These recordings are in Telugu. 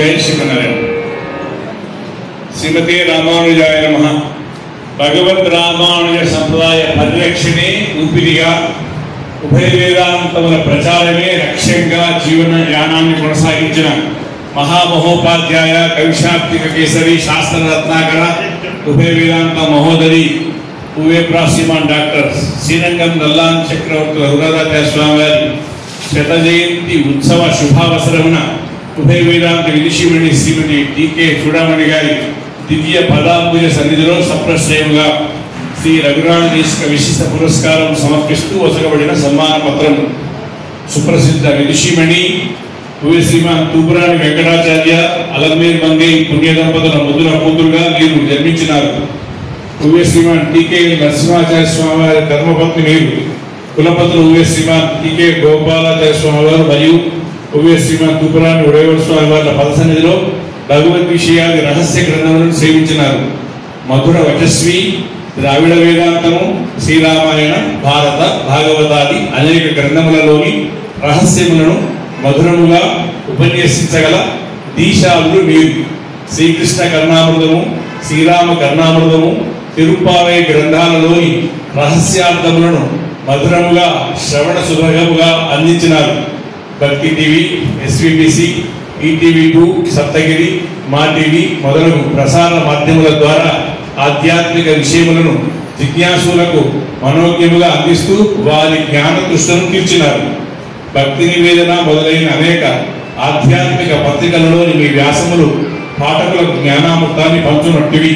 जय श्रीमनारायण। श्रीमते रामानुजाय नमः। भगवद् रामानुज संप्रदाय परिरक्षणे ऊपिरिगा उभय वेदांतमुల ప్రచారమే లక్ష్యంగా జీవన యానాన్ని కొనసాగించిన మహామహోపాధ్యాయ కవిశాబ్దిక కేసరి శాస్త్ర రత్నాకర ఉభయ వేదాంత మహోదరి ఉవేప్రాశ్రీమాన్ డాక్టర్ శ్రీరంగం నల్లాన్ చక్రవర్తి రఘునాథాచార్య స్వామి వారి శత జయంతి ఉత్సవ శుభావసరమున ఉభయ వేదాంత విదుషీమణి శ్రీమతి టీకే చూడమణి గారి దివ్య పదాంబుజ సన్నిధిలో సప్రశ్రయముగా శ్రీ రఘునాథదేశిక విశిష్ట పురస్కారం సమర్పిస్తూ వసగబడిన సన్మాన పత్రం సుప్రసిద్ధ విదుషీమణి శ్రీమాన్ తూపురాణి వెంకటాచార్య అలమేర్ మంది పుణ్య దంపతుల ముద్దుల కూతురుగా మీరు జన్మించినారు. శ్రీమాన్ టీకే నరసింహాచార్య స్వామి వారి ధర్మపత్ని మీరు. కులపతులు శ్రీమాన్ టీకే గోపాలాచార్య స్వామి వారు మరియు శ్రీమాన్ తూపురాణి ఉడయవర స్వామి వారి పదసన్నిధిలో భగవద్ విషయాది రహస్య గ్రంథములను సేవించినారు. మధుర వచస్వి ద్రావిడ వేదాంతము, శ్రీరామాయణ, భారత, భాగవతాది అనేక గ్రంథములలోని రహస్యములను మధురముగా ఉపన్యసించగల దీశాలు మీరు. శ్రీకృష్ణ కర్ణామృతము, శ్రీరామ కర్ణామృతము, తిరుప్పావై గ్రంథాలలోని రహస్యార్థములను మధురముగా శ్రవణ సుభగముగా అందించినారు. భక్తి టీవీ, ఎస్విబిసి, ఈటీవీ2, సప్తగిరి, మా టీవీ మొదలగు ప్రసార మాధ్యముల ద్వారా ఆధ్యాత్మిక విషయములను జిజ్ఞాసులకు మనోజ్ఞముగా అందిస్తూ వారి జ్ఞాన తృష్ణను తీర్చినారు. భక్తి నివేదన మొదలైన అనేక ఆధ్యాత్మిక పత్రికలలోని మీ వ్యాసములు పాఠకులకు జ్ఞానామృతాన్ని పంచునట్టివి.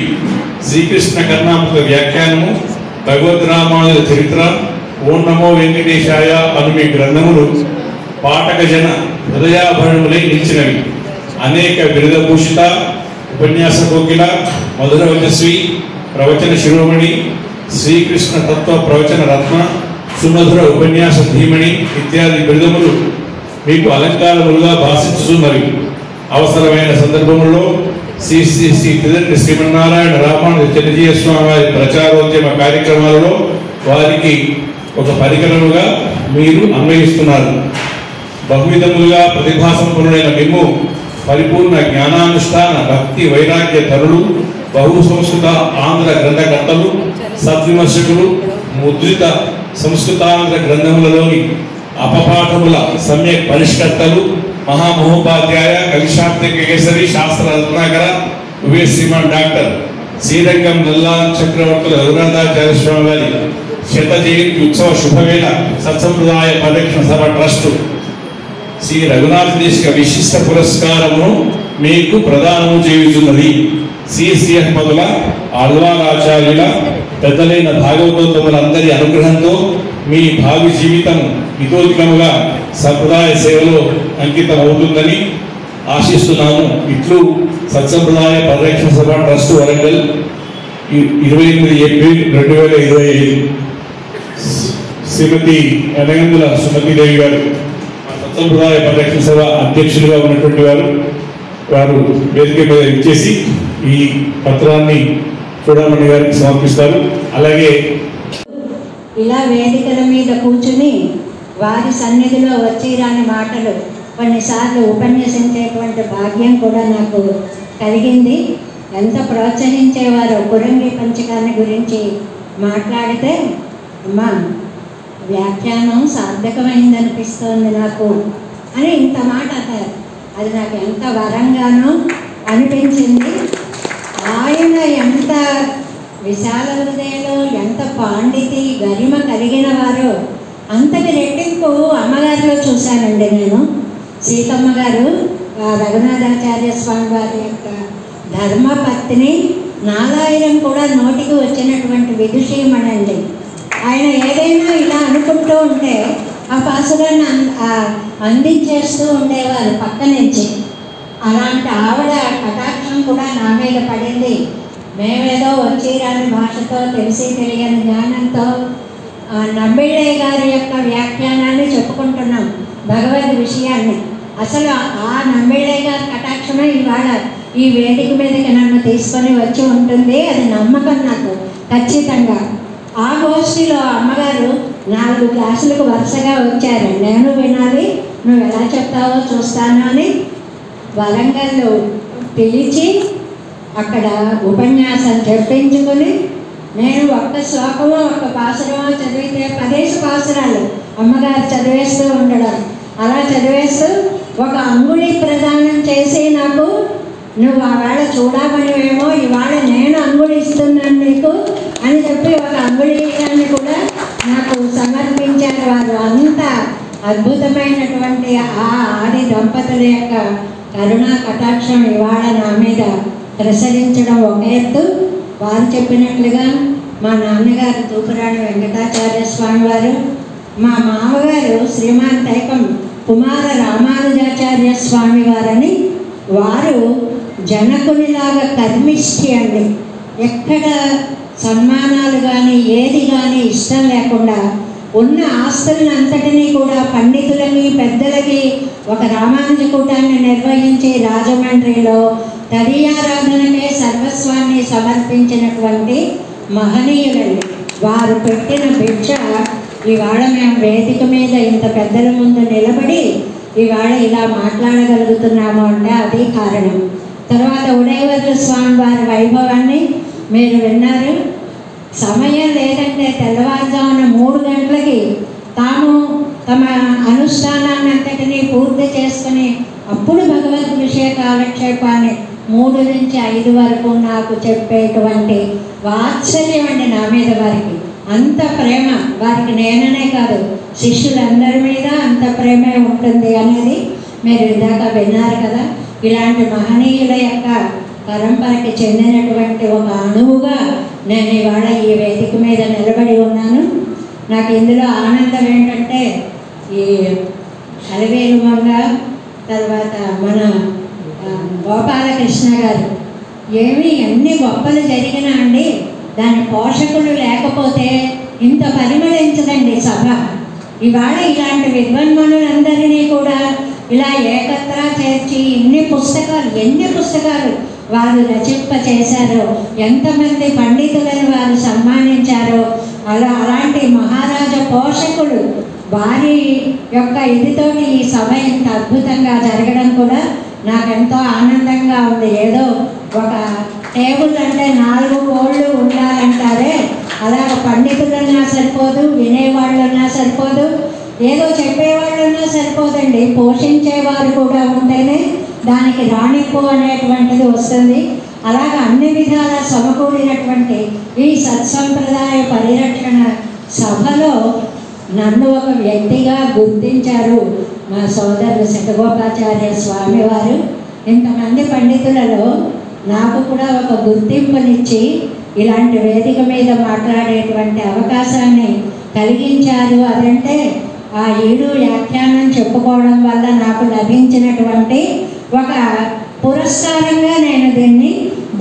శ్రీకృష్ణ కర్ణామృత వ్యాఖ్యానము, భగవద్ రామానుజ చరిత్ర, ఓం నమో వెంకటేశాయ అను మీ గ్రంథములు పాఠక జన హృదయాభరణములై నిలిచినవి. అనేక బిరుదభూషిత, ఉపన్యాస కోకిల, మధుర వచస్వి, ప్రవచన శిరోమణి, శ్రీకృష్ణ తత్వ ప్రవచన రత్న, సుమధుర ఉపన్యాస ధీమణి ఇత్యాది బిరుదములు మీకు అలంకారములుగా భాషించుతున్నవి. అవసరమైన సందర్భములలో శ్రీ శ్రీ శ్రీ తిదండ్రి శ్రీమన్నారాయణ రామానుజ చిన్నజీయ స్వామి వారి ప్రచారోద్యమ కార్యక్రమాలలో వారికి ఒక పరికరముగా మీరు అన్వయిస్తున్నారు. బహువిధములుగా ప్రతిభాసంపన్నులైన మేము పరిపూర్ణ జ్ఞానానుష్ఠాన భక్తి వైరాగ్య తరులు, బహు సంస్కృత ఆంధ్ర గ్రంథకర్తలు, సద్విమర్శకులు, ముద్రిత సంస్కృతాంధ్ర గ్రంథములలోని అపపాఠముల సమ్యక్ పరిష్కర్తలు, మహామహోపాధ్యాయ కవిశాబ్దిక కేసరి శాస్త్ర రత్నాకర శ్రీమాన్ డాక్టర్ శ్రీరంగం నల్లాన్ చక్రవర్తుల రఘునాథాచార్య స్వామి వారి శత జయంతి ఉత్సవ శుభవేళ సత్సంప్రదాయ పరిరక్షణ సభ ట్రస్టు శ్రీ రఘునాథదేశిక విశిష్ట పురస్కారమును మీకు ప్రదానము చేయుచున్నది. శ్రీఎస్ మొదల ఆళ్వారాచార్యుల పెద్దలైన భాగవతోత్తములందరి అనుగ్రహంతో మీ భావి జీవితం ఇతోధికముగా సంప్రదాయ సేవలో అంకితం అవుతుందని ఆశిస్తున్నాము. ఇట్లు సత్సంప్రదాయ పరిరక్షణ సభ ట్రస్ట్ వరంగల్ 28 ఏప్రిల్ 2025. శ్రీమతి ఎనగందుల సుమతిదేవి గారు సత్సంప్రదాయ పరిరక్షణ సభ అధ్యక్షులుగా ఉన్నటువంటి వారు వేదిక మీద ఇచ్చేసి ఈ పత్రాన్ని చూడమణి గారికి సమర్పిస్తారు. అలాగే ఇలా వేదికల మీద కూర్చుని వారి సన్నిధిలో వచ్చి రాని మాటలు కొన్నిసార్లు ఉపన్యసించేటువంటి భాగ్యం కూడా నాకు కలిగింది. ఎంత ప్రోత్సహించేవారో కురంగి పంచకాన్ని గురించి మాట్లాడితే అమ్మా వ్యాఖ్యానం సార్థకమైందనిపిస్తోంది నాకు అని ఇంత మాట అన్నారు. అది నాకు ఎంత వరంగానో అనిపించింది. ఆయన ఎంత విశాల హృదయంలో ఎంత పాండితి గరిమ కలిగిన వారో అంతటి రెట్టింపు అమ్మగారిలో చూశానండి నేను. సీతమ్మ గారు రఘునాథాచార్య స్వామి వారి యొక్క ధర్మపత్ని, నాలాయిరం కూడా నోటికి వచ్చినటువంటి విదుషీమణండి. ఆయన ఏదైనా ఇలా అనుకుంటూ ఉంటే ఆ పాసురాన్ని అందించేస్తూ ఉండేవారు పక్క నుంచి. అలాంటి ఆవిడ కటాక్షం కూడా నా మీద పడింది. మేమేదో వచ్చి రాని భాషతో తెలిసి తెలియని జ్ఞానంతో నంబిళ్ళయ్య గారి యొక్క వ్యాఖ్యానాన్ని చెప్పుకుంటున్నాం, భగవద్ విషయాన్ని. అసలు ఆ నంబిళ్ళయ్య గారి కటాక్షమే ఇవాళ ఈ వేదిక మీదకి నన్ను తీసుకొని వచ్చి ఉంటుంది. అది నమ్మకం నాకు ఖచ్చితంగా. ఆ గోష్ఠిలో అమ్మగారు 4 క్లాసులకు వరుసగా వచ్చారు. నేను వినాలి, నువ్వు ఎలా చెప్తావో చూస్తాను అని వరంగల్లో పిలిచి అక్కడ ఉపన్యాసం చెప్పించుకొని నేను ఒక్క శ్లోకమో ఒక్క పాసురమో చదివితే 10 పాసురాలు అమ్మగారు చదివేస్తూ ఉండడం, అలా చదివేస్తూ ఒక అంగుళి ప్రదానం చేసి నాకు నువ్వు ఆవేళ చూడమనివేమో ఇవాళ నేను అంగుళి ఇస్తున్నాను నీకు అని చెప్పి ఒక అంగుళీయాన్ని కూడా నాకు సమర్పించారు వారు. అంత అద్భుతమైనటువంటి ఆ ఆది దంపతుల యొక్క కరుణా కటాక్షం ఇవాళ నా మీద ప్రసరించడం ఒక ఎత్తు. వారు చెప్పినట్లుగా మా నాన్నగారు తూపురాణి వెంకటాచార్య స్వామి వారు, మా మామగారు శ్రీమాన్ తైకం కుమార రామానుజాచార్య స్వామి వారని, వారు జనకునిలాగా కర్మిష్ఠి అండి. ఎక్కడ సన్మానాలు కానీ ఏది కానీ ఇష్టం లేకుండా ఉన్న ఆస్తులను అంతటినీ కూడా పండితులకి పెద్దలకి ఒక రామానుజ కూటాన్ని నిర్వహించి రాజమండ్రిలో తదియారాధనకే సర్వస్వాన్ని సమర్పించినటువంటి మహనీయులండి. వారు పెట్టిన భిక్ష ఇవాళ మేము వేదిక మీద ఇంత పెద్దల ముందు నిలబడి ఇవాళ ఇలా మాట్లాడగలుగుతున్నాము అంటే అది కారణం. తర్వాత ఉదయవర్ల స్వామి వారి వైభవాన్ని మీరు విన్నారు. సమయం లేదంటే తెల్లవారుజామున 3 గంటలకి తాము తమ అనుష్ఠానాన్ని అంతటినీ పూర్తి చేసుకుని అప్పుడు భగవద్ విషయ కాలక్షేపాన్ని 3 నుంచి 5 వరకు నాకు చెప్పేటువంటి వాత్సల్యం అండి నా మీద వారికి. అంత ప్రేమ వారికి నేననే కాదు శిష్యులందరి మీద అంత ప్రేమే ఉంటుంది అనేది మీరు ఇందాక విన్నారు కదా. ఇలాంటి మహనీయుల యొక్క పరంపరకి చెందినటువంటి ఒక అణువుగా నేను ఇవాళ ఈ వేదిక మీద నిలబడి ఉన్నాను. నాకు ఇందులో ఆనందం ఏంటంటే ఈ అలవేలు మంగ తర్వాత మన గోపాలకృష్ణ గారు ఏమి ఎన్ని గొప్పలు జరిగినా అండి దాని పోషకులు లేకపోతే ఇంత పరిమళించదండి సభ. ఇవాళ ఇలాంటి విద్వన్మనులందరినీ కూడా ఇలా ఏకత్రా చేర్చి ఎన్ని పుస్తకాలు వారు రచింప చేశారో, ఎంతమంది పండితులను వారు సన్మానించారో, అలాంటి మహారాజ పోషకులు వారి యొక్క ఇదితోటి ఈ సభ ఇంత అద్భుతంగా జరగడం కూడా నాకెంతో ఆనందంగా ఉంది. ఏదో ఒక టేబుల్ అంటే 4 కోళ్ళు ఉండాలంటారే అలాగ పండితులన్నా సరిపోదు, వినేవాళ్ళన్నా సరిపోదు, ఏదో చెప్పేవాళ్ళన్నా సరిపోదండి. పోషించేవారు కూడా ఉంటేనే దానికి రాణింపు అనేటువంటిది వస్తుంది. అలాగ అన్ని విధాల సమకూడినటువంటి ఈ సత్సంప్రదాయ పరిరక్షణ సభలో నన్ను ఒక వ్యక్తిగా గుర్తించారు మా సోదరుడు శతగోపాచార్య స్వామి వారు. ఇంతమంది పండితులలో నాకు కూడా ఒక గుర్తింపునిచ్చి ఇలాంటి వేదిక మీద మాట్లాడేటువంటి అవకాశాన్ని కలిగించారు. అదంటే ఆ 7 వ్యాఖ్యానం చెప్పుకోవడం వల్ల నాకు లభించినటువంటి ఒక పురస్కారంగా నేను దీన్ని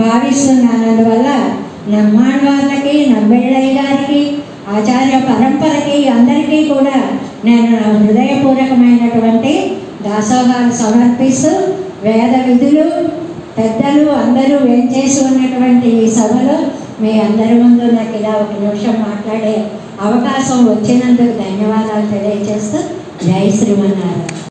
భావిస్తున్నాను. అందువల్ల నమ్మాడు వాళ్ళకి, నమ్మిళ్ళయ్య గారికి, ఆచార్య పరంపరకి అందరికీ కూడా నేను హృదయపూర్వకమైనటువంటి దాసోహాలు సమర్పిస్తూ వేద విధులు పెద్దలు అందరూ వేంచేసి ఉన్నటువంటి ఈ సభలో మీ అందరి ముందు నాకు ఇలా 1 నిమిషం మాట్లాడే అవకాశం వచ్చినందుకు ధన్యవాదాలు తెలియజేస్తూ జై శ్రీమన్నారాయణ.